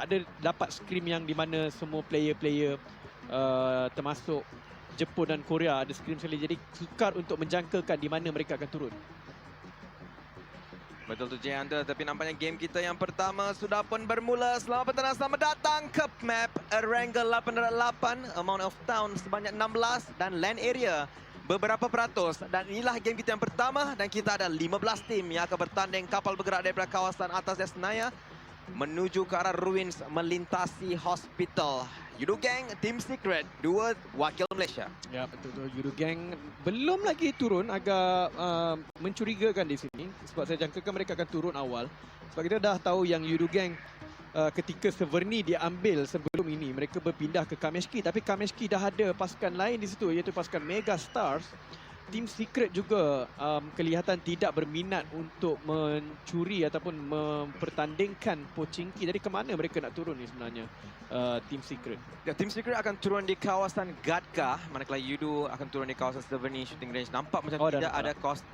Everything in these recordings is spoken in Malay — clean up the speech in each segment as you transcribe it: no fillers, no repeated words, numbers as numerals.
ada dapat scrim yang di mana semua player-player termasuk Jepun dan Korea ada scrim sekali. Jadi sukar untuk menjangkakan di mana mereka akan turun. Betul tu Jayanda, tapi nampaknya game kita yang pertama sudah pun bermula. Selamat petang, selamat datang ke map Erangel 808. Amount of town sebanyak 16 dan land area beberapa peratus. Dan inilah game kita yang pertama dan kita ada 15 tim yang akan bertanding. Kapal bergerak daripada kawasan atas Desnaya menuju ke arah ruins melintasi hospital. Judo Gang, Team Secret, 2 wakil Malaysia. Ya betul-betul, Judo Gang belum lagi turun, agak mencurigakan di sini. Sebab saya jangkakan mereka akan turun awal. Sebab kita dah tahu yang Judo Gang ketika server ni diambil sebelum ini, mereka berpindah ke Kameshki. Tapi Kameshki dah ada pasukan lain di situ, iaitu pasukan Mega Stars. Team Secret juga kelihatan tidak berminat untuk mencuri ataupun mempertandingkan Pochinki. Jadi ke mana mereka nak turun ni sebenarnya, Team Secret? Ya, Team Secret akan turun di kawasan Gadka, manakala Yudo akan turun di kawasan Severny Shooting Range. Nampak macam tidak ada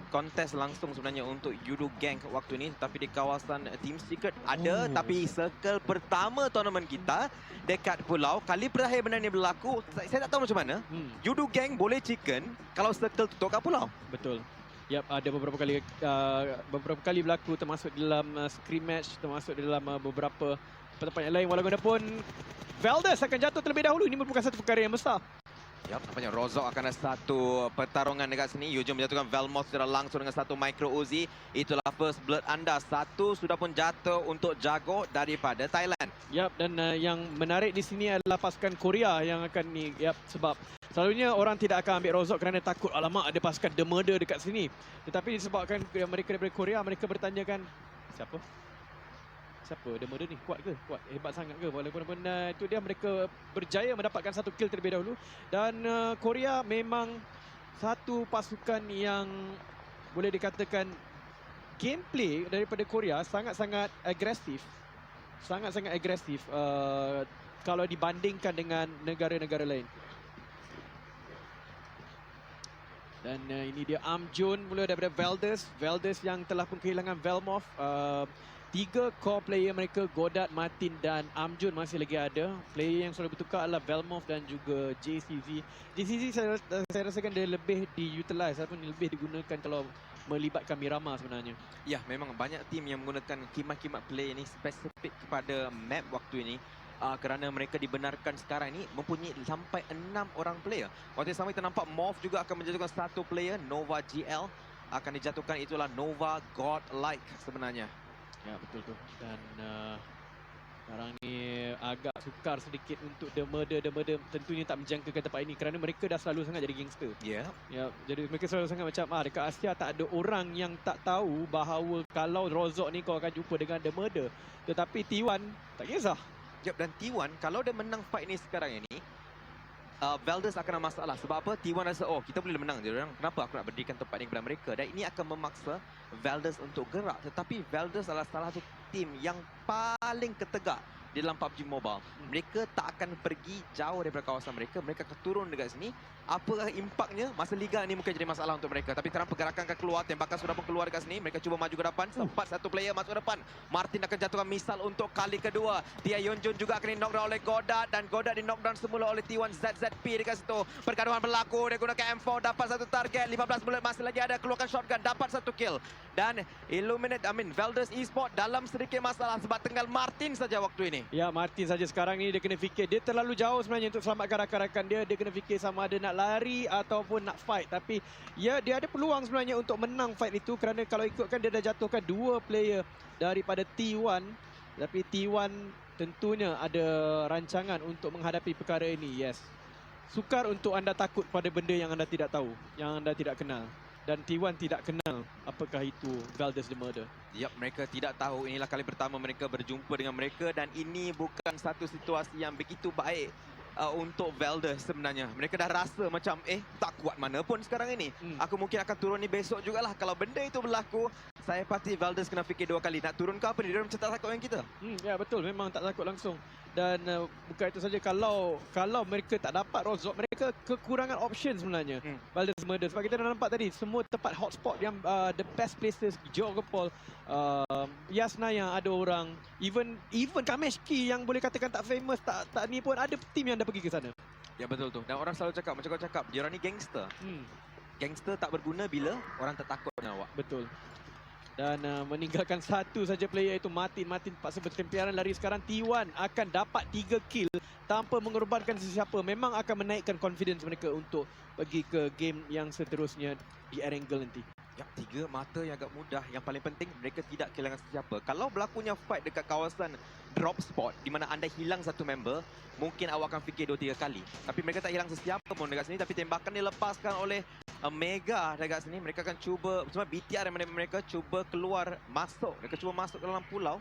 kontes langsung sebenarnya untuk Judo Gang waktu ini. Tapi di kawasan Team Secret ada, tapi circle pertama tournament kita dekat pulau. Kali terakhir benda ni berlaku, saya tak tahu macam mana. Judo Gang boleh chicken kalau circle tutup kat pulau. Betul. Yap, ada beberapa kali berlaku, termasuk dalam scrim match, termasuk dalam beberapa tempat yang lain. Walaupun Valdez akan jatuh terlebih dahulu, ini merupakan satu perkara yang besar. Yap, nampaknya Rozok akan ada satu pertarungan dekat sini. Yujum menjatuhkan Velmoth secara langsung dengan satu micro Uzi. Itulah first blood anda. Satu sudah pun jatuh untuk Jago daripada Thailand. Yap, dan yang menarik di sini adalah pasukan Korea yang akan ni. Yap, sebab selalunya orang tidak akan ambil Rozok kerana takut, alamak ada pasukan The Murder dekat sini. Tetapi disebabkan mereka daripada Korea, mereka bertanyakan, siapa? Siapa The Murder ni? Kuat ke? Kuat? Hebat sangat ke? Walaupun itu dia, mereka berjaya mendapatkan satu kill terlebih dahulu. Dan Korea memang satu pasukan yang boleh dikatakan gameplay daripada Korea sangat-sangat agresif. Sangat-sangat agresif kalau dibandingkan dengan negara-negara lain. Dan ini dia Amjun mula daripada Valdez. Valdez yang telah pun kehilangan Velmoth. 3 core player mereka, Godard, Martin dan Amjun masih lagi ada. Player yang selalu bertukar adalah Velmoth dan juga JCZ. JCZ saya rasakan dia lebih diutilize ataupun lebih digunakan kalau melibatkan Mirama sebenarnya. Ya, memang banyak tim yang menggunakan kimat-kimat player ini spesifik kepada map waktu ini. Kerana mereka dibenarkan sekarang ini mempunyai sampai 6 orang player. Waktu yang sama kita nampak Morph juga akan menjatuhkan satu player, Nova GL akan dijatuhkan, itulah Nova Godlike sebenarnya. Ya betul tu. Dan sekarang ni agak sukar sedikit untuk The Murder. The Murder tentunya tak menjangkakan tempat ini kerana mereka dah selalu sangat jadi gangster. Ya. Ya, jadi mereka selalu sangat macam dekat Asia tak ada orang yang tak tahu bahawa kalau Rozok ni kau akan jumpa dengan The Murder. Tetapi T1 tak kisah. Yep, dan T1 kalau dia menang fight ni sekarang ini, Valdez akan ada masalah. Sebab apa? T1 rasa, oh kita boleh menang je orang. Kenapa aku nak berdirikan tempat ni kepada mereka? Dan ini akan memaksa Valdez untuk gerak. Tetapi Valdez adalah salah satu tim yang paling ketegak di dalam PUBG Mobile. Mereka tak akan pergi jauh daripada kawasan mereka. Mereka akan turun dekat sini. Apakah impaknya? Masa Liga ni mungkin jadi masalah untuk mereka. Tapi terang pergerakan akan keluar. Tembakan sudah pun keluar dekat sini. Mereka cuba maju ke depan. Sempat satu player masuk ke depan. Martin akan jatuhkan misal untuk kali kedua. Tia Yonjun juga akan di-knockdown oleh Godard. Dan Godard di-knockdown semula oleh T1 ZZP dekat situ. Pergaduhan berlaku. Dia gunakan M4. Dapat satu target. 15 bullet masih lagi ada. Keluarkan shotgun. Dapat satu kill. Dan Valdez Esport dalam sedikit masalah. Sebab tinggal Martin saja waktu ini. Ya, Martin saja sekarang ni dia kena fikir. Dia terlalu jauh sebenarnya untuk selamatkan rakan-rakan dia. Dia kena fikir sama ada nak lari ataupun nak fight. Tapi ya, dia ada peluang sebenarnya untuk menang fight itu. Kerana kalau ikutkan dia dah jatuhkan 2 player daripada T1. Tapi T1 tentunya ada rancangan untuk menghadapi perkara ini. Yes. Sukar untuk anda takut pada benda yang anda tidak tahu. Yang anda tidak kenal. Dan T1 tidak kenal apakah itu Valdez The Murder. Yap, mereka tidak tahu. Inilah kali pertama mereka berjumpa dengan mereka. Dan ini bukan satu situasi yang begitu baik untuk Valdez sebenarnya. Mereka dah rasa macam tak kuat mana pun sekarang ini. Aku mungkin akan turun ni besok jugalah. Kalau benda itu berlaku, saya pasti Valdez kena fikir 2 kali. Nak turun ke apa ni? Dia macam tak takut dengan kita. Ya betul, memang tak takut langsung. Dan bukan itu saja, kalau mereka tak dapat Rozok, mereka kekurangan option sebenarnya. Valdez Murder, sebab kita dah nampak tadi semua tempat hotspot yang the best places, Geogopol, Yasna yang ada orang, even Kameshki yang boleh katakan tak famous, tak ni pun ada tim yang dah pergi ke sana. Ya betul tu. Dan orang selalu cakap, macam kau cakap, diorang ni gangster. Gangster tak berguna bila orang tak takut dengan awak. Betul. Dan meninggalkan satu saja player, iaitu Martin. Martin paksa bertempiaran lari sekarang. T1 akan dapat 3 kill tanpa mengorbankan sesiapa. Memang akan menaikkan confidence mereka untuk pergi ke game yang seterusnya di Erangel nanti. Ya, 3 mata yang agak mudah. Yang paling penting, mereka tidak kehilangan sesiapa. Kalau berlakunya fight dekat kawasan drop spot, di mana anda hilang satu member, mungkin awak akan fikir 2-3 kali. Tapi mereka tak hilang sesiapa pun dekat sini. Tapi tembakan dilepaskan oleh Mega dekat sini. Mereka akan cuba, cuma BTR yang mereka cuba keluar, masuk. Mereka cuba masuk ke dalam pulau.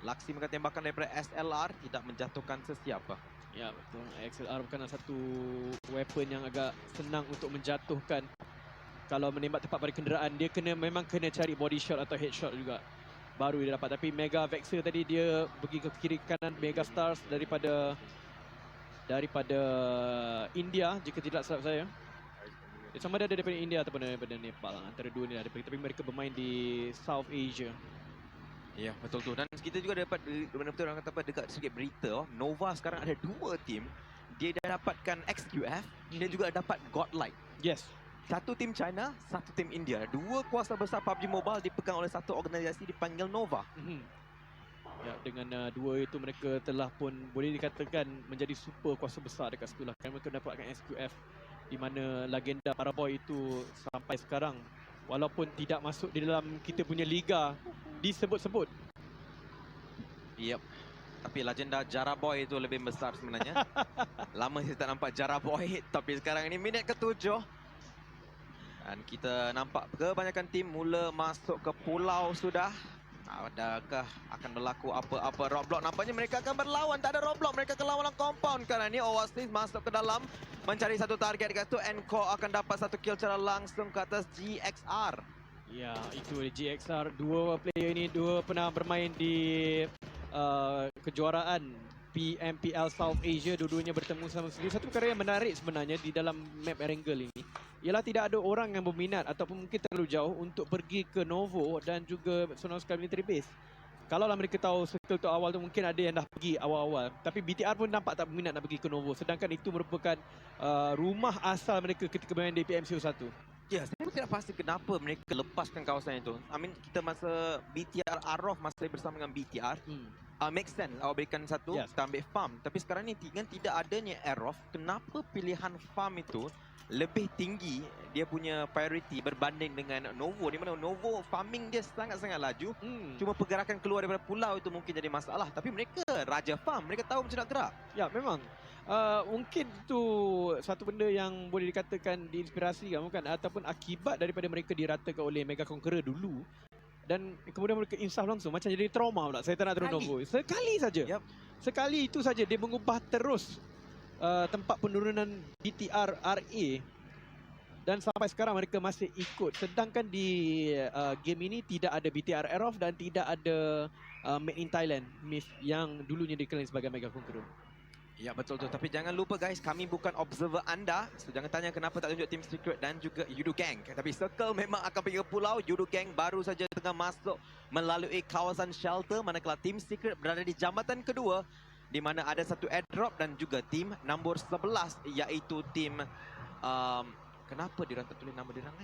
Laksi mereka tembakan daripada SLR, tidak menjatuhkan sesiapa. Ya, betul. XLR bukanlah satu weapon yang agak senang untuk menjatuhkan. Kalau menembak tepat pada kenderaan, dia memang kena cari body shot atau headshot juga, baru dia dapat. Tapi Mega Vexer tadi dia pergi ke kiri kanan Mega Stars daripada India, jika tidak salah saya. Sama ada daripada India ataupun daripada Nepal, antara dua ni lah. Tapi mereka bermain di South Asia. Ya, betul tu. Dan kita juga dapat betul-betul orang kata dekat sedikit berita, Nova sekarang ada 2 tim. Dia dah dapatkan XQF, dia juga dapat Godlight. Yes. Satu tim China, satu tim India. 2 kuasa besar PUBG Mobile dipegang oleh satu organisasi dipanggil Nova. Ya, dengan 2 itu mereka telah pun boleh dikatakan menjadi super kuasa besar dekat situ lah. Kan mereka dapatkan SQF, di mana legenda Paraboy itu sampai sekarang, walaupun tidak masuk di dalam kita punya liga, disebut-sebut. Yep. Tapi legenda Jaraboy itu lebih besar sebenarnya. Lama saya tak nampak Jaraboy, tapi sekarang ini minit ke-7. Dan kita nampak kebanyakan tim mula masuk ke pulau sudah. Adakah akan berlaku apa-apa roadblock? Nampaknya mereka akan berlawan. Tak ada roadblock, mereka akan lawan compound. Kerana ini Oasis masuk ke dalam mencari satu target dekat tu. Encore akan dapat satu kill secara langsung ke atas GXR. Ya, itu GXR. 2 player ini, 2 pernah bermain di kejuaraan PMPL South Asia. Dua-duanya bertemu sama sendiri. Satu perkara yang menarik sebenarnya di dalam map Erangel ini ialah tidak ada orang yang berminat ataupun mungkin terlalu jauh untuk pergi ke Novo dan juga Sonos Sky Military Base. Kalaulah mereka tahu circle tu awal tu, mungkin ada yang dah pergi awal-awal. Tapi BTR pun nampak tak berminat nak pergi ke Novo. Sedangkan itu merupakan rumah asal mereka ketika bermain di PMCO1. Ya, saya pun tidak pasti kenapa mereka lepaskan kawasan itu. I mean, kita masa BTR Arrof masa bersama dengan BTR, make sense awak berikan satu, kita ambil farm. Tapi sekarang ni dengan tidak adanya Arrof, kenapa pilihan farm itu lebih tinggi dia punya priority berbanding dengan Novo, di mana Novo farming dia sangat-sangat laju. Cuma pergerakan keluar daripada pulau itu mungkin jadi masalah. Tapi mereka raja farm, mereka tahu macam nak gerak. Ya, memang. Mungkin itu satu benda yang boleh dikatakan diinspirasi kan, bukan? Ataupun akibat daripada mereka diratakan oleh Mega Conqueror dulu. Dan kemudian mereka insaf langsung, macam jadi trauma pula. Saya tak nak turun Novo. Sekali saja. Sekali itu saja dia mengubah terus tempat penurunan BTR RA. Dan sampai sekarang mereka masih ikut. Sedangkan di game ini tidak ada BTR Aerof dan tidak ada Made in Thailand MIF yang dulunya dikenali sebagai Mega Conqueror. Ya, betul tu. Tapi jangan lupa guys, kami bukan observer anda. So, jangan tanya kenapa tak tunjuk Team Secret dan juga Yudu Gang. Tapi Circle memang akan pergi ke pulau. Yudu Gang baru saja tengah masuk melalui kawasan shelter. Manakala Team Secret berada di jambatan kedua, di mana ada satu airdrop dan juga tim nombor 11, iaitu tim... kenapa dia tak tulis nama dia orang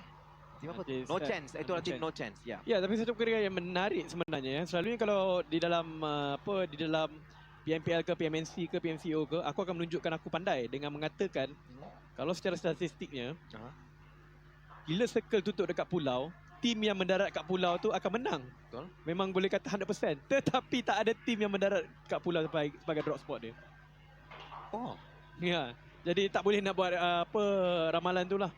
Tim apa tu? No Chance. Itulah tim No Chance. Ya. Ya, tapi satu perkara yang menarik sebenarnya. Selalunya kalau di dalam di dalam PMPL ke PMNC ke PMCO ke, aku akan menunjukkan aku pandai dengan mengatakan kalau secara statistiknya bila circle tutup dekat pulau, tim yang mendarat kat pulau tu akan menang. Betul. Memang boleh kata 100%. Tetapi tak ada tim yang mendarat kat pulau sebagai drop spot dia. Oh. Ya. Jadi tak boleh nak buat ramalan tu lah.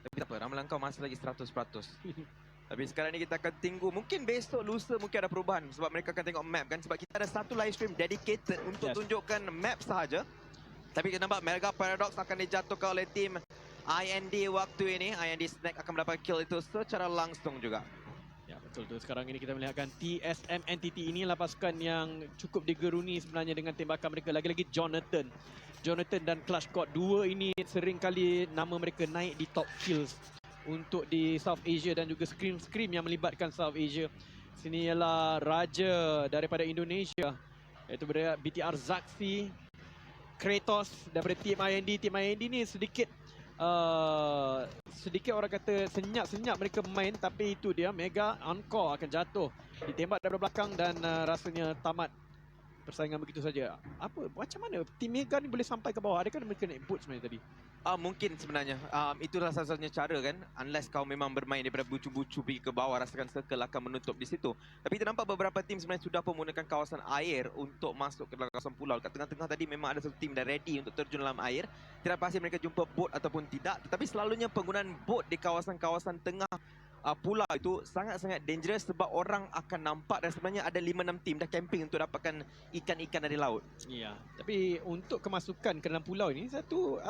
Tapi tak apa, ramalan kau masih lagi 100%. Tapi sekarang ni kita akan tunggu. Mungkin besok, lusa mungkin ada perubahan. Sebab mereka akan tengok map kan. Sebab kita ada satu live stream dedicated untuk tunjukkan map sahaja. Tapi kita nampak Mega Paradox akan dijatuhkan oleh tim IND waktu ini. IND Snack akan mendapat kill itu secara langsung juga. Ya, betul tu. Sekarang ini kita melihatkan TSM NTT inilah pasukan yang cukup digeruni sebenarnya dengan tembakan mereka. Lagi-lagi Jonathan dan Clash God. Dua ini sering kali nama mereka naik di top kills untuk di South Asia dan juga scrim yang melibatkan South Asia. Sini ialah Raja daripada Indonesia, iaitu BTR Zaxi, Kratos daripada tim IND. Tim IND ni sedikit orang kata senyap-senyap mereka main, tapi itu dia Mega Encore akan jatuh ditembak daripada belakang dan rasanya tamat persaingan begitu saja. Macam mana tim Mega ni boleh sampai ke bawah? Adakah mereka naik boot sebenarnya tadi? Mungkin sebenarnya itulah satu-satunya cara kan, unless kau memang bermain daripada bucu-bucu pergi ke bawah, rasakan circle akan menutup di situ. Tapi kita nampak beberapa tim sebenarnya sudah pun menggunakan kawasan air untuk masuk ke dalam kawasan pulau. Kat tengah-tengah tadi memang ada satu tim dah ready untuk terjun dalam air. Tidak pasti mereka jumpa boat ataupun tidak, tetapi selalunya penggunaan boat di kawasan-kawasan tengah pulau itu sangat-sangat dangerous sebab orang akan nampak dan sebenarnya ada 5-6 tim dah camping untuk dapatkan ikan-ikan dari laut. Ya, tapi untuk kemasukan ke dalam pulau ini satu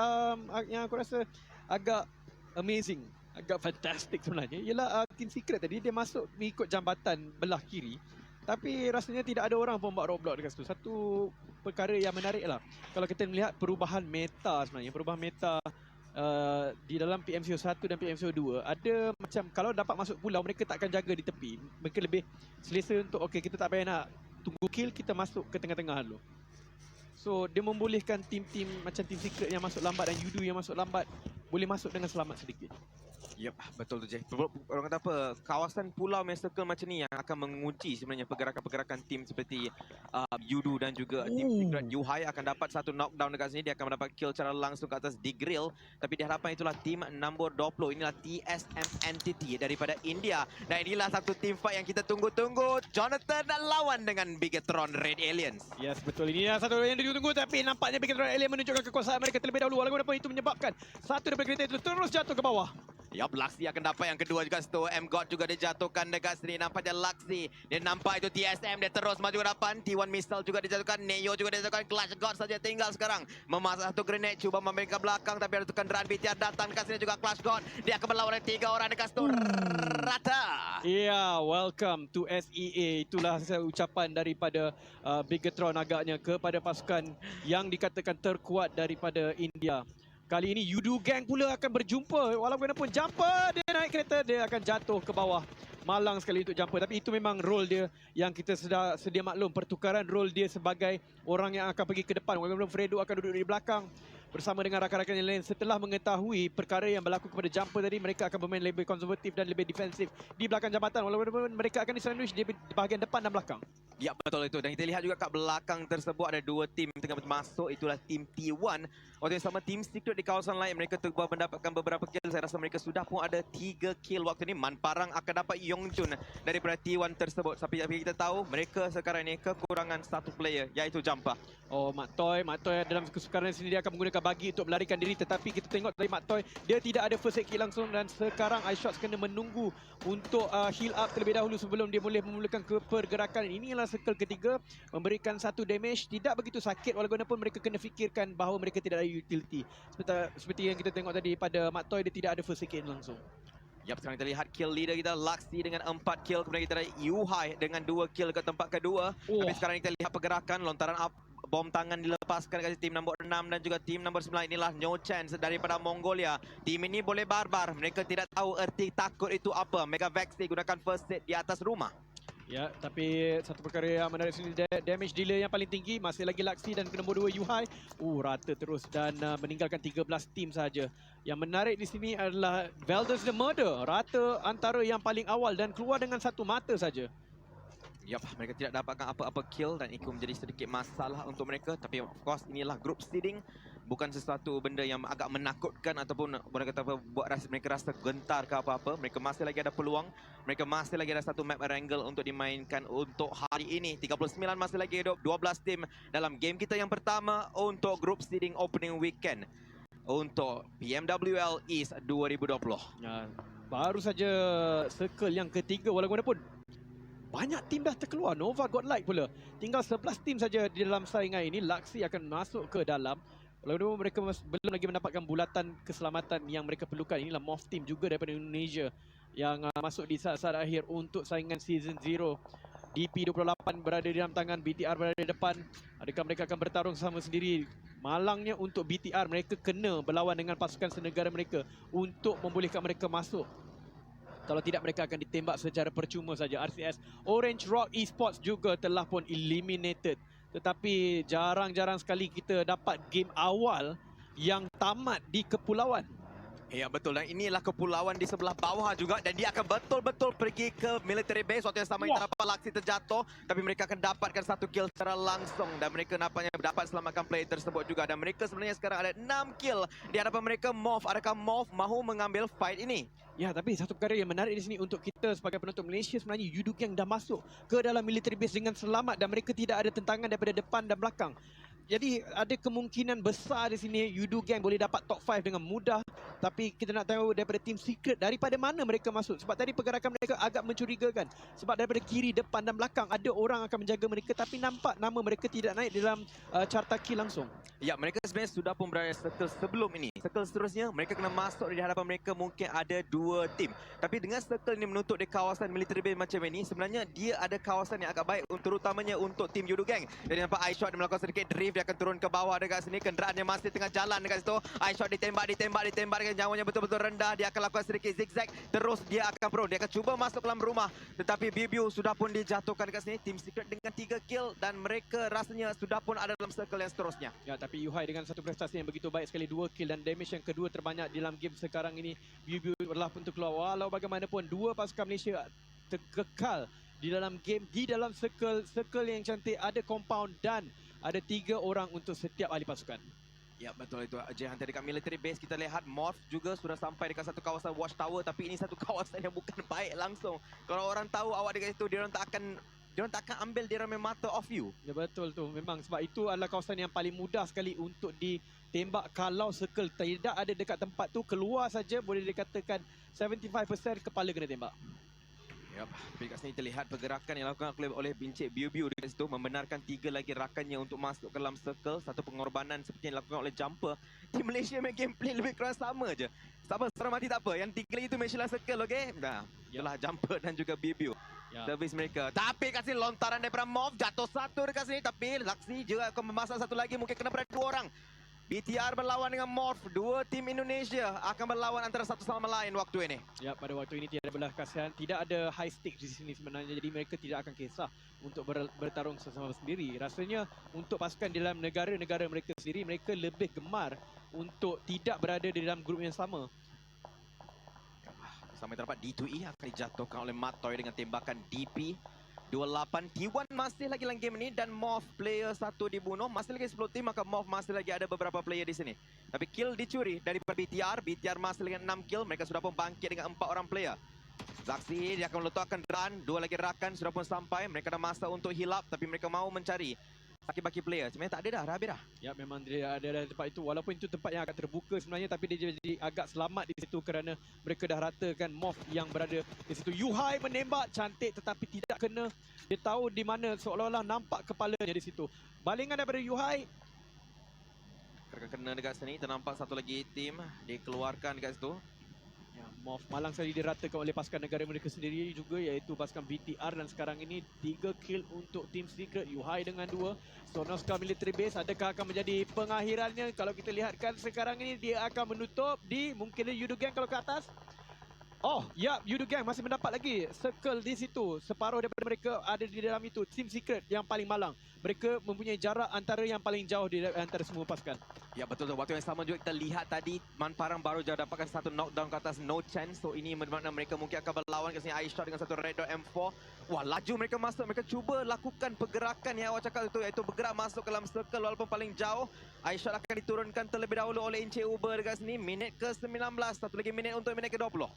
yang aku rasa agak amazing, agak fantastic sebenarnya ialah Team Secret tadi dia masuk mengikut jambatan belah kiri, tapi rasanya tidak ada orang pun buat roadblock dekat situ. Satu perkara yang menarik lah kalau kita melihat perubahan meta sebenarnya, perubahan meta di dalam PMCO 1 dan PMCO 2 ada macam kalau dapat masuk pulau mereka tak akan jaga di tepi, mereka lebih selesa untuk okey kita tak payah nak tunggu kill, kita masuk ke tengah-tengah dulu. So dia membolehkan tim-tim macam Team Secret yang masuk lambat dan Yudu yang masuk lambat boleh masuk dengan selamat sedikit. Yep, betul tu Jay. Orang kata apa, kawasan pulau main circle macam ni yang akan mengunci sebenarnya pergerakan-pergerakan tim seperti Yudu dan juga Team Secret. Yuhai akan dapat satu knockdown dekat sini, dia akan mendapat kill secara langsung ke atas Digrill. Tapi di hadapan itulah tim nombor 20, inilah TSM Entity daripada India. Dan inilah satu team fight yang kita tunggu-tunggu. Jonathan dan lawan dengan Bigetron Red Aliens. Yes, betul. Ini satu yang ditunggu, tapi nampaknya Bigetron Alien menunjukkan kekuasaan mereka terlebih dahulu. Walaupun itu menyebabkan satu daripada kereta itu terus jatuh ke bawah. Yup, Laxi akan dapat yang kedua juga situ. M-God juga dijatuhkan dekat sini. Nampaknya Laxi. Dia nampak itu TSM. Dia terus maju ke depan. T1 Missile juga dijatuhkan. Neo juga dijatuhkan. Clash God saja tinggal sekarang. Memasak satu grenade. Cuba memberikan belakang. Tapi ada kenderaan BTR datang dekat sini juga Clash God. Dia akan berlawan dengan 3 orang dekat situ. Rata. Yeah, welcome to SEA. Itulah ucapan daripada Bigetron agaknya kepada pasukan yang dikatakan terkuat daripada India. Kali ini Yudu Gang pula akan berjumpa. Walaupun jumper, dia naik kereta, dia akan jatuh ke bawah. Malang sekali untuk jumper. Tapi itu memang role dia yang kita sudah sedia maklum. Pertukaran role dia sebagai orang yang akan pergi ke depan. Walaupun Fredo akan duduk di belakang bersama dengan rakan-rakan yang lain. Setelah mengetahui perkara yang berlaku kepada jumper tadi, mereka akan bermain lebih konservatif dan lebih defensif di belakang jambatan. Walaupun mereka akan disandwich di bahagian depan dan belakang. Ya, betul itu. Dan kita lihat juga kat belakang tersebut ada dua tim yang tengah masuk. Itulah tim T1. Waktu yang sama Team Secret di kawasan lain. Mereka telah mendapatkan beberapa kill. Saya rasa mereka sudah pun ada 3 kill waktu ini. Man Parang akan dapat Yongjun daripada T1 tersebut. Tapi kita tahu mereka sekarang ini kekurangan satu player, iaitu Jampa. Oh, Mak Toy dalam kesukaran sini dia akan menggunakan bagi untuk melarikan diri. Tetapi kita tengok dari Mak Toy, dia tidak ada first aid kit langsung. Dan sekarang iShots kena menunggu untuk heal up terlebih dahulu sebelum dia boleh memulakan ke pergerakan. Inilah circle ketiga, memberikan satu damage. Tidak begitu sakit walaupun mereka kena fikirkan bahawa mereka tidak ada utility. Seperti yang kita tengok tadi pada Mak Toy, dia tidak ada first aid kit langsung. Yap, sekarang kita lihat kill leader kita Laxi dengan 4 kill. Kemudian kita ada Yuhai dengan 2 kill ke tempat kedua. Tapi sekarang kita lihat pergerakan, lontaran up, bom tangan dilepaskan dari tim nombor 6 dan juga tim nombor 9. Inilah No Chance daripada Mongolia. Tim ini boleh barbar. Mereka tidak tahu erti takut itu apa. Mega Vexi gunakan first aid di atas rumah. Ya, tapi satu perkara yang menarik sini, damage dealer yang paling tinggi masih lagi Laxi dan nombor 2 Yuhai. Rata terus dan meninggalkan 13 tim saja. Yang menarik di sini adalah Velders the Murder, rata antara yang paling awal dan keluar dengan satu mata saja. Yap, mereka tidak dapatkan apa-apa kill dan itu menjadi sedikit masalah untuk mereka. Tapi of course inilah group seeding, bukan sesuatu benda yang agak menakutkan ataupun orang kata apa, buat mereka rasa gentar ke apa-apa. Mereka masih lagi ada peluang, mereka masih lagi ada satu map wrangle untuk dimainkan untuk hari ini. 39 masih lagi hidup, 12 tim dalam game kita yang pertama untuk group seeding opening weekend untuk PMWL East 2020. Ya, baru saja circle yang ketiga walaupun banyak tim dah terkeluar. Nova Godlike pula. Tinggal 11 tim saja di dalam saingan ini. Laxi akan masuk ke dalam. Walaupun mereka belum lagi mendapatkan bulatan keselamatan yang mereka perlukan. Inilah Morph Team juga daripada Indonesia. yang masuk di saat-saat akhir untuk saingan Season 0. DP28 berada di dalam tangan, BTR berada di depan. Adakah mereka akan bertarung sama sendiri? Malangnya untuk BTR, mereka kena berlawan dengan pasukan senegara mereka untuk membolehkan mereka masuk. Kalau tidak, mereka akan ditembak secara percuma saja. RCS Orange Rock Esports juga telah pun eliminated. Tetapi jarang-jarang sekali kita dapat game awal yang tamat di kepulauan. Ya betul, dan inilah kepulauan di sebelah bawah juga, dan dia akan betul-betul pergi ke military base. Waktu yang sama kita dapat Laksi terjatuh, tapi mereka akan dapatkan satu kill secara langsung, dan mereka nampaknya dapat selamatkan player tersebut juga. Dan mereka sebenarnya sekarang ada 6 kill di hadapan mereka. Morph, adakah Morph mahu mengambil fight ini? Ya, tapi satu perkara yang menarik di sini untuk kita sebagai penonton Malaysia, sebenarnya Yudu Gang dah masuk ke dalam military base dengan selamat dan mereka tidak ada tentangan daripada depan dan belakang. Jadi ada kemungkinan besar di sini Yudu Gang boleh dapat top 5 dengan mudah. Tapi kita nak tahu daripada Team Secret daripada mana mereka masuk. Sebab tadi pergerakan mereka agak mencurigakan. Sebab daripada kiri, depan dan belakang ada orang akan menjaga mereka. Tapi nampak nama mereka tidak naik dalam carta kill langsung. Ya, mereka sebenarnya sudah pun berada circle sebelum ini. Circle seterusnya, mereka kena masuk di hadapan mereka mungkin ada 2 tim. Tapi dengan circle ini menutup di kawasan military base macam ini, sebenarnya dia ada kawasan yang agak baik terutamanya untuk tim Yudu Gang. Jadi nampak iShot dia melakukan sedikit drift, dia akan turun ke bawah dekat sini. Kenderaan yang masih tengah jalan dekat situ. iShot ditembak dengan nyawanya betul-betul rendah. Dia akan lakukan sedikit zigzag. Terus dia akan dia akan cuba masuk dalam rumah. Tetapi Bibiu sudah pun dijatuhkan dekat sini. Team Secret dengan 3 kill dan mereka rasanya sudah pun ada dalam circle yang seterusnya. Ya, tapi Yuhai dengan satu prestasi yang begitu baik sekali, 2 kill dan damage yang kedua terbanyak dalam game sekarang ini. Bibiu telah pun keluar. Walau bagaimanapun, 2 pasukan Malaysia terkekal di dalam game, di dalam circle yang cantik, ada compound dan ada 3 orang untuk setiap ahli pasukan. Ya betul itu Jehan. Dekat military base kita lihat Morph juga sudah sampai dekat satu kawasan watchtower, tapi ini satu kawasan yang bukan baik langsung. Kalau orang tahu awak dekat situ, dia orang tak akan ambil dia orang mata off you. Ya betul tu, memang sebab itu adalah kawasan yang paling mudah sekali untuk ditembak. Kalau circle tidak ada dekat tempat tu, keluar saja boleh dikatakan 75% kepala kena tembak. Yap, tapi kat sini terlihat pergerakan yang dilakukan oleh Bincik Biu-Biu dekat situ, membenarkan 3 lagi rakannya untuk masuk ke dalam circle. Satu pengorbanan seperti yang dilakukan oleh Jumper. Di Malaysia main gameplay lebih kurang sama je. Sabar, serah mati tak apa. Yang 3 lagi tu Malaysia dalam circle, okey? Dah, ialah Jumper dan juga Biu-Biu. Servis mereka. Tapi kat sini lontaran daripada Morph, jatuh satu dekat sini. Tapi Laksi juga akan memasak satu lagi, mungkin kena pada 2 orang. BTR berlawan dengan Morph. 2 tim Indonesia akan berlawan antara satu sama lain waktu ini. Ya, pada waktu ini tiada belas kasihan. Tidak ada high stakes di sini sebenarnya. Jadi mereka tidak akan kisah untuk bertarung sesama sendiri. Rasanya untuk pasukan dalam negara-negara mereka sendiri, mereka lebih gemar untuk tidak berada di dalam grup yang sama. Sampai terdapat D2E akan dijatuhkan oleh Matoy dengan tembakan DP 28. T1 masih lagi dalam game ini dan Morph player 1 dibunuh. Masih lagi 10 tim, maka Morph masih lagi ada beberapa player di sini. Tapi kill dicuri daripada BTR. BTR masih dengan 6 kill. Mereka sudah pun bangkit dengan 4 orang player. Zaxi dia akan meletakkan kenderaan. 2 lagi rakan sudah pun sampai. Mereka dah masa untuk heal up, tapi mereka mahu mencari baki-baki player. Sebenarnya tak ada dah, habis dah. Ya, memang dia ada tempat itu. Walaupun itu tempat yang agak terbuka sebenarnya, tapi dia jadi agak selamat di situ kerana mereka dah ratakan Morph yang berada di situ. Yuhai menembak cantik tetapi tidak kena. Dia tahu di mana, seolah-olah nampak kepalanya di situ. Balingan daripada Yuhai. Kena dekat sini. Ternampak satu lagi tim dikeluarkan dekat situ. Ya, Morph malang sekali diratakan oleh pasukan negara mereka sendiri juga, iaitu pasukan BTR. Dan sekarang ini 3 kill untuk Team Secret. Yuhai dengan 2. Sonoska Military Base, adakah akan menjadi pengakhirannya? Kalau kita lihatkan sekarang ini, dia akan menutup di mungkin Yudu Gang kalau ke atas. Oh, ya, Yudu Gang masih mendapat lagi circle di situ. Separuh daripada mereka ada di dalam itu. Team Secret yang paling malang. Mereka mempunyai jarak antara yang paling jauh di antara semua pasukan. Ya betul, waktu yang sama juga kita lihat tadi Man Parang baru je dapatkan satu knockdown ke atas No Chance. So ini bermakna mereka mungkin akan berlawan ke sini iShot dengan satu Red Dot M4. Wah, laju mereka masuk, mereka cuba lakukan pergerakan yang awak cakap itu, iaitu bergerak masuk ke dalam circle walaupun paling jauh. iShot akan diturunkan terlebih dahulu oleh Ince Uber dekat sini. Minit ke-19, satu lagi minit untuk minit ke-20.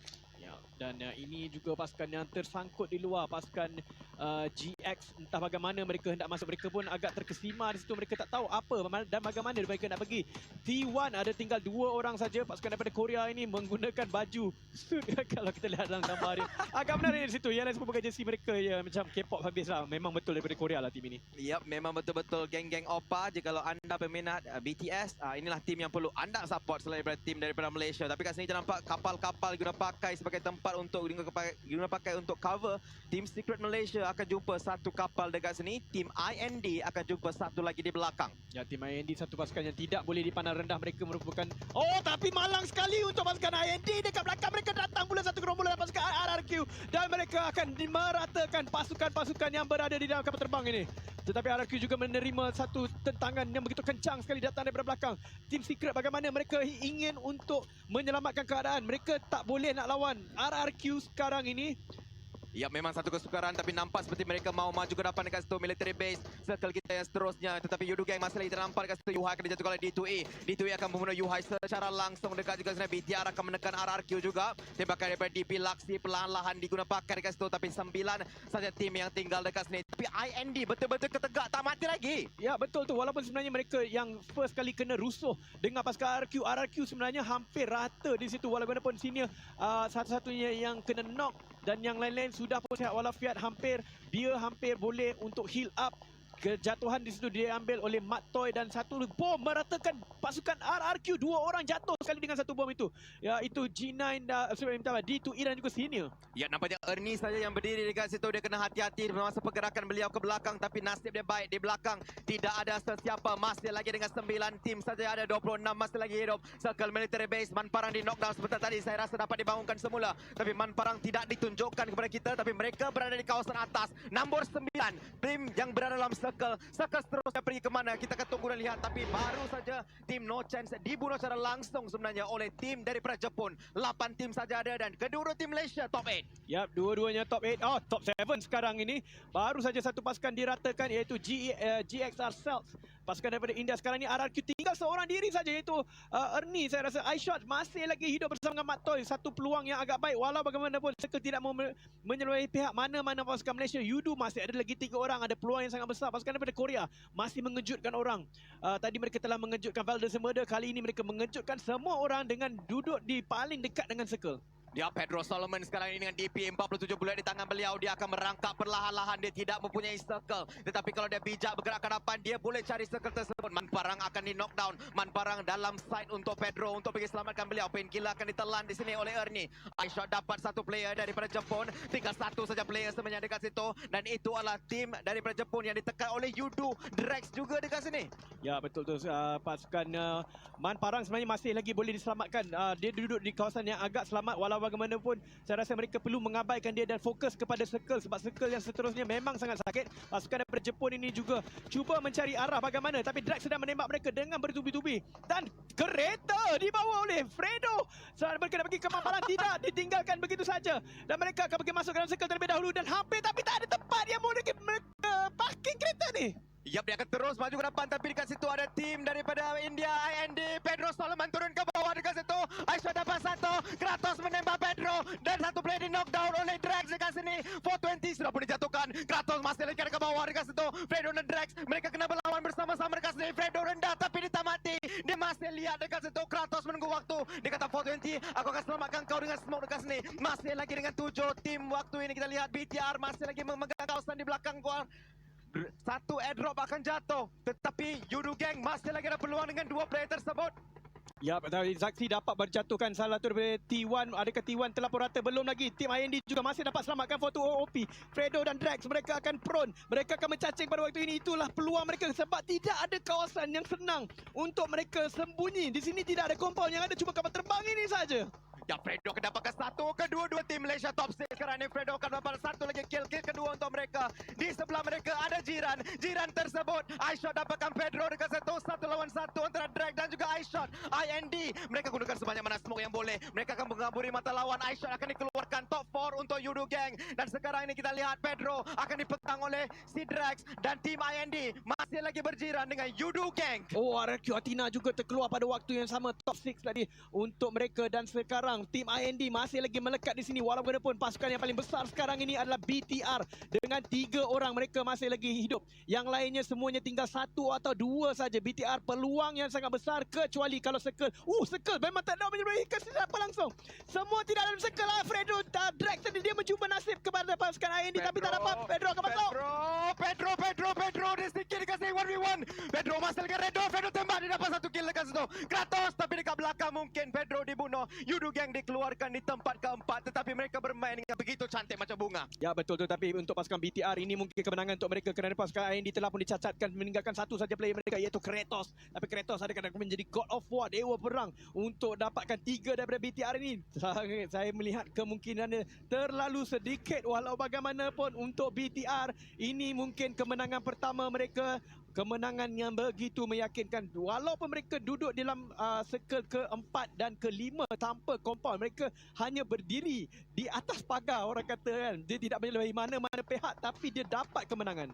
Dan ini juga pasukan yang tersangkut di luar, pasukan GM GX. Entah bagaimana mereka hendak masuk. Mereka pun agak terkesima di situ. Mereka tak tahu apa dan bagamana mereka nak pergi. T1 ada tinggal 2 orang saja. Pasukan daripada Korea ini menggunakan baju suit. Kalau kita lihat dalam gambar dia. Agak menarik di situ. Yang lain semua pakai jersey mereka ya, macam K-pop habis lah. Memang betul daripada Korea lah tim ini. Yap, memang betul-betul geng-geng Oppa. Jikalau anda peminat BTS, inilah tim yang perlu anda support selain daripada tim daripada Malaysia. Tapi kat sini kita nampak kapal-kapal guna pakai sebagai tempat untuk guna pakai untuk cover. Tim Secret Malaysia akan jumpa satu kapal dekat sini. Tim IND akan jumpa satu lagi di belakang. Ya, tim IND satu pasukan yang tidak boleh dipandang rendah. Mereka merupakan... Oh, tapi malang sekali untuk pasukan IND. Dekat belakang mereka datang pula satu gerombolan pasukan RRQ. Dan mereka akan meratakan pasukan-pasukan yang berada di dalam kapal terbang ini. Tetapi RRQ juga menerima satu tentangan yang begitu kencang sekali datang daripada belakang. Tim Secret bagaimana mereka ingin untuk menyelamatkan keadaan. Mereka tak boleh nak lawan RRQ sekarang ini. Ya, memang satu kesukaran tapi nampak seperti mereka mau maju ke depan dekat situ military base. Circle kita yang seterusnya. Tetapi Yudu Gang masih lagi ternampak dekat situ. Yuhai akan dijatuhkan oleh D2E. D2E akan membunuh Yuhai secara langsung dekat juga sana. BTR akan menekan RRQ juga. Tembakan daripada DP Laksi perlahan-lahan diguna pakai dekat situ. Tapi 9 saja tim yang tinggal dekat sini. Tapi IND betul-betul ketegak tak mati lagi. Ya, betul tu. Walaupun sebenarnya mereka yang first kali kena rusuh dengan pasukan RRQ. RRQ sebenarnya hampir rata di situ. Walaupun sini satu-satunya yang kena knock. Dan yang lain-lain sudah pun sihat walafiat, hampir boleh untuk heal up. Kejatuhan di situ diambil oleh Mat Toy dan satu bom meratakan pasukan RRQ. 2 orang jatuh sekali dengan satu bom itu. Ya, itu G9 D2E dan juga Senior. Ya, nampaknya Ernie saja yang berdiri dekat situ. Dia kena hati-hati masa pergerakan beliau ke belakang. Tapi nasib dia baik. Di belakang tidak ada sesiapa. Masih lagi dengan 9 tim saja. Ada 26 masih lagi hidup. Circle military base. Man Parang di knockdown sebentar tadi. Saya rasa dapat dibangunkan semula. Tapi Man Parang tidak ditunjukkan kepada kita. Tapi mereka berada di kawasan atas. Nombor 9. Tim yang berada dalam circle seterusnya pergi ke mana kita akan tunggu dan lihat. Tapi baru saja tim No Chance dibunuh secara langsung sebenarnya oleh tim daripada Jepun. 8 tim saja ada dan kedua-dua tim Malaysia top 8. Yap, dua-duanya top 8. Oh, top 7 sekarang ini. Baru saja satu pasukan diratakan iaitu GXR Celts. Pasukan daripada India sekarang ini RRQ tinggal seorang diri saja iaitu Ernie. Saya rasa iShot masih lagi hidup bersama dengan Mat Toy. Satu peluang yang agak baik walau bagaimanapun Circle tidak mau menyeluruhi pihak mana-mana pasukan Malaysia. Yudu masih ada lagi 3 orang. Ada peluang yang sangat besar. Pasukan daripada Korea masih mengejutkan orang. Tadi mereka telah mengejutkan Valdez Murder. Kali ini mereka mengejutkan semua orang dengan duduk di paling dekat dengan Circle. Ya, Pedro Solomon sekarang ini dengan DP 47 bullet di tangan beliau. Dia akan merangkak perlahan-lahan. Dia tidak mempunyai circle. Tetapi kalau dia bijak bergerak ke depan, dia boleh cari circle tersebut. Man Parang akan di knockdown. Man Parang dalam side untuk Pedro untuk pergi selamatkan beliau. Painkiller akan ditelan di sini oleh Ernie. iShot dapat satu player daripada Jepun. Tinggal satu saja player sebenarnya dekat situ. Dan itu adalah tim daripada Jepun yang ditekan oleh Yudu. Drex juga dekat sini. Ya, betul tu. Pasukan Man Parang sebenarnya masih lagi boleh diselamatkan. Dia duduk di kawasan yang agak selamat. Walau bagaimanapun, saya rasa mereka perlu mengabaikan dia dan fokus kepada circle. Sebab circle yang seterusnya memang sangat sakit. Pasukan daripada Jepun ini juga cuba mencari arah bagaimana. Tapi Drax sedang menembak mereka dengan bertubi-tubi. Dan kereta dibawa oleh Fredo. Saat mereka nak pergi ke Man Parang, tidak ditinggalkan begitu saja. Dan mereka akan pergi masuk dalam circle terlebih dahulu. Dan hampir tapi tak ada tempat yang boleh mereka parking kereta ni. Yap, dia akan terus maju ke depan. Tapi dekat situ ada tim daripada India, IND. Pedro Solomon turun ke bawah dekat situ. Aisyah dapat satu. Kratos menembak Pedro. Dan satu play di knockdown oleh Drax dekat sini. 420 sudah pun dijatuhkan. Kratos masih lagi ke bawah dekat situ. Fredo dan Drax. Mereka kena berlawan bersama-sama dekat sini. Fredo rendah tapi dia tak mati. Dia masih lihat dekat situ. Kratos menunggu waktu. Dia kata 420. Aku akan selamatkan kau dengan smoke dekat sini. Masih lagi dengan 7 tim. Waktu ini kita lihat BTR masih lagi memegang kawasan di belakang gua. Satu airdrop akan jatuh. Tetapi Yudu Gang masih lagi ada peluang dengan 2 player tersebut. Ya, Zaxi dapat berjatuhkan salah satu daripada T1. Adakah T1 telah pun rata? Belum lagi. Tim IND juga masih dapat selamatkan foto OOP. Fredo dan Drax, mereka akan prone. Mereka akan mencacing pada waktu ini. Itulah peluang mereka sebab tidak ada kawasan yang senang untuk mereka sembunyi. Di sini tidak ada compound, yang ada cuma kapal terbang ini saja. Ya, Fredo akan dapatkan satu. Kedua-dua tim Malaysia top 6 sekarang ini. Fredo akan dapat satu lagi kill kedua untuk mereka. Di sebelah mereka ada Jiran. Jiran tersebut. iShot dapatkan Pedro dekat satu. 1 lawan 1 antara Drag dan juga iShot. IND. Mereka gunakan sebanyak mana smoke yang boleh. Mereka akan mengaburi mata lawan. iShot akan dikeluarkan top 4 untuk Yudu Gang. Dan sekarang ini kita lihat Pedro akan dipegang oleh si Drax. Dan tim IND masih lagi berjiran dengan Yudu Gang. Oh, RRQ Athena juga terkeluar pada waktu yang sama. Top 6 tadi untuk mereka. Dan sekarang sekarang tim IND masih lagi melekat di sini walaupun pasukan yang paling besar sekarang ini adalah BTR dengan 3 orang mereka masih lagi hidup. Yang lainnya semuanya tinggal 1 atau 2 saja. BTR peluang yang sangat besar kecuali kalau Circle. Circle memang tak ada menyebabkan kesilapan langsung. Semua tidak dalam Circle. Alfredo Drake tadi dia mencuba nasib kepada pasukan IND tapi tak dapat. Pedro akan masuk. Pedro dia sedikit dikasih 1v1. Pedro masuk dengan Redo. Pedro tembak, dia dapat 1 kill dekat situ. Kratos tapi dekat belakang mungkin Pedro dibunuh. Yudu Gang dikeluarkan di tempat keempat, tetapi mereka bermain dengan begitu cantik macam bunga. Ya betul tu, tapi untuk pasukan BTR ini mungkin kemenangan untuk mereka kerana pasukan IND telah pun dicacatkan meninggalkan satu saja player mereka iaitu Kratos. Tapi Kratos adakah menjadi God of War, dewa perang untuk dapatkan 3 daripada BTR ini. Saya melihat kemungkinannya terlalu sedikit walau bagaimanapun untuk BTR. Ini mungkin kemenangan pertama mereka. Kemenangan yang begitu meyakinkan walaupun mereka duduk dalam circle keempat dan kelima tanpa compound. Mereka hanya berdiri di atas pagar, orang kata kan. Dia tidak boleh mana-mana pihak tapi dia dapat kemenangan.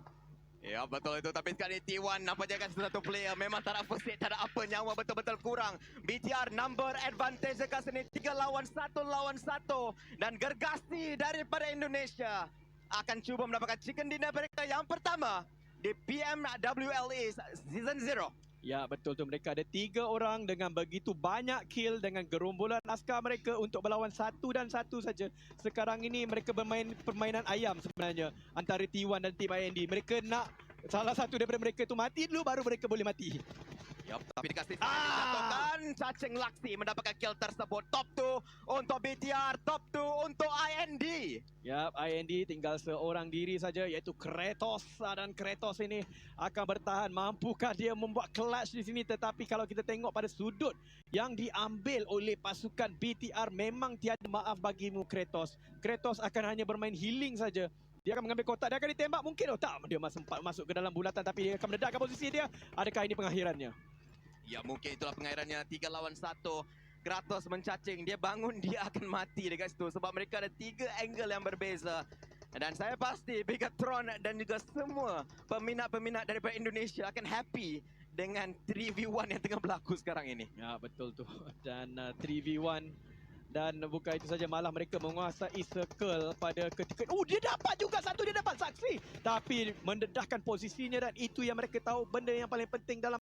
Ya betul itu, tapi sekali T1 nampak je kan satu player memang tak ada first aid, tak ada apa, nyawa betul-betul kurang. BTR number advantage dekat sini 3 lawan 1 dan Gergasi daripada Indonesia akan cuba mendapatkan chicken dinner mereka yang pertama di PMWLE Season 0. Ya betul tu, mereka ada 3 orang dengan begitu banyak kill dengan gerombolan askar mereka untuk berlawan 1 dan 1 saja. Sekarang ini mereka bermain permainan ayam sebenarnya antara T1 dan tim IND. Mereka nak salah satu daripada mereka tu mati dulu baru mereka boleh mati. Yup, tapi dekat situ dijatuhkan. Cacing Laksi mendapatkan kill tersebut. Top 2 untuk BTR, top 2 untuk IND. Ya, IND tinggal seorang diri saja iaitu Kratos, dan Kratos ini akan bertahan. Mampukah dia membuat clutch di sini? Tetapi kalau kita tengok pada sudut yang diambil oleh pasukan BTR, memang tiada maaf bagimu Kratos. Kratos akan hanya bermain healing saja. Dia akan mengambil kotak, dia akan ditembak mungkin. Tak, dia sempat masuk ke dalam bulatan tapi dia akan meledakkan posisi dia. Adakah ini pengakhirannya? Ya mungkin itulah pengakhirannya. 3 lawan 1. Kratos mencacing, dia bangun, dia akan mati dekat situ sebab mereka ada 3 angle yang berbeza. Dan saya pasti Bigatron dan juga semua peminat-peminat daripada Indonesia akan happy dengan 3v1 yang tengah berlaku sekarang ini. Ya betul tu. Dan 3v1 dan bukan itu saja, malah mereka menguasai circle pada ketika dia dapat juga satu, dia dapat saksi tapi mendedahkan posisinya, dan itu yang mereka tahu benda yang paling penting dalam